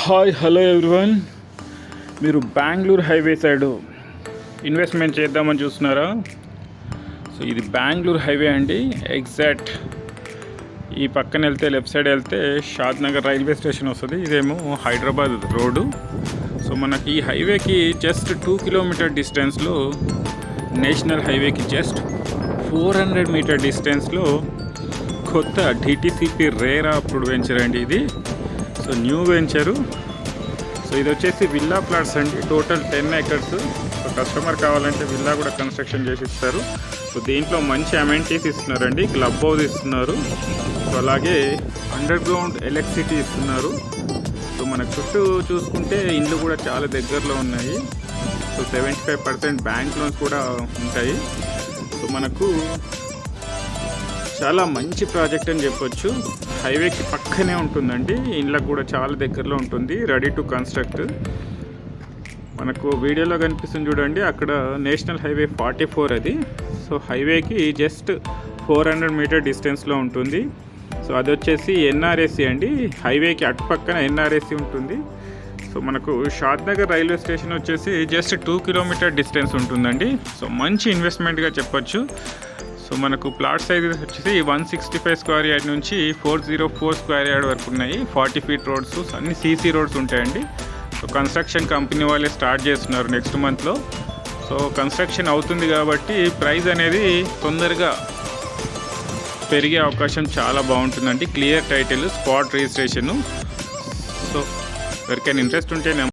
Hi hello everyone. మీరు Bengaluru highway side investment చేద్దామని చూస్తున్నారా? సో ఇది బెంగళూరు హైవే అండి. ఎగ్జాక్ట్ ఈ పక్కన వెళ్తే లెఫ్ట్ సైడ్ వెళ్తే షాద్నగర్ రైల్వే స్టేషన్ వస్తుంది. ఇదేమో హైదరాబాద్ రోడ్డు. సో మనకి ఈ హైవేకి జస్ట్ 2 కిలోమీటర్ డిస్టెన్స్లో, నేషనల్ హైవేకి జస్ట్ 400 మీటర్ డిస్టెన్స్లో కొత్త డిటిసిపి రేరా అప్రూవ్డ్ వెంచర్ అండి ఇది. So new venture. సో ఇది వచ్చేసి విల్లా ప్లాట్స్ అండి. Total 10 acres. సో కస్టమర్ కావాలంటే విల్లా కూడా కన్స్ట్రక్షన్ చేసి ఇస్తారు. సో దీంట్లో మంచి అమెంటీస్ ఇస్తున్నారండి. క్లబ్ హౌస్ ఇస్తున్నారు. సో అలాగే అండర్ గ్రౌండ్ ఎలక్ట్రిసిటీ ఇస్తున్నారు. సో మనకు చుట్టూ చూసుకుంటే ఇండ్లు కూడా చాలా దగ్గరలో ఉన్నాయి. సో 75% బ్యాంక్ లోన్స్ కూడా ఉంటాయి. సో మనకు చాలా మంచి ప్రాజెక్ట్ అని చెప్పొచ్చు. హైవేకి పక్కనే ఉంటుందండి. ఇండ్లకు కూడా చాలా దగ్గరలో ఉంటుంది. Ready to construct. మనకు వీడియోలో కనిపిస్తుంది చూడండి, అక్కడ నేషనల్ హైవే 44 అది. సో హైవేకి జస్ట్ 400 మీటర్ డిస్టెన్స్లో ఉంటుంది. సో అది వచ్చేసి ఎన్ఆర్ఎస్సి అండి. హైవేకి అటు పక్కన ఎన్ఆర్ఎస్సి ఉంటుంది. సో మనకు షాద్నగర్ రైల్వే స్టేషన్ వచ్చేసి జస్ట్ 2 కిలోమీటర్ డిస్టెన్స్ ఉంటుందండి. సో మంచి ఇన్వెస్ట్మెంట్గా చెప్పొచ్చు. సో మనకు ప్లాట్ సైజ్ వచ్చేసి 165 స్క్వేర్ యార్డ్ నుంచి 404 స్క్వేర్ యార్డ్ వరకు ఉన్నాయి. 40 feet రోడ్స్, అన్ని సీసీ రోడ్స్ ఉంటాయండి. సో కన్స్ట్రక్షన్ కంపెనీ వాళ్ళే స్టార్ట్ చేస్తున్నారు నెక్స్ట్ మంత్లో. సో కన్స్ట్రక్షన్ అవుతుంది కాబట్టి ప్రైస్ అనేది తొందరగా పెరిగే అవకాశం చాలా బాగుంటుందండి. Clear title, spot registration. So ఎవరికైనా ఇంట్రెస్ట్ ఉంటే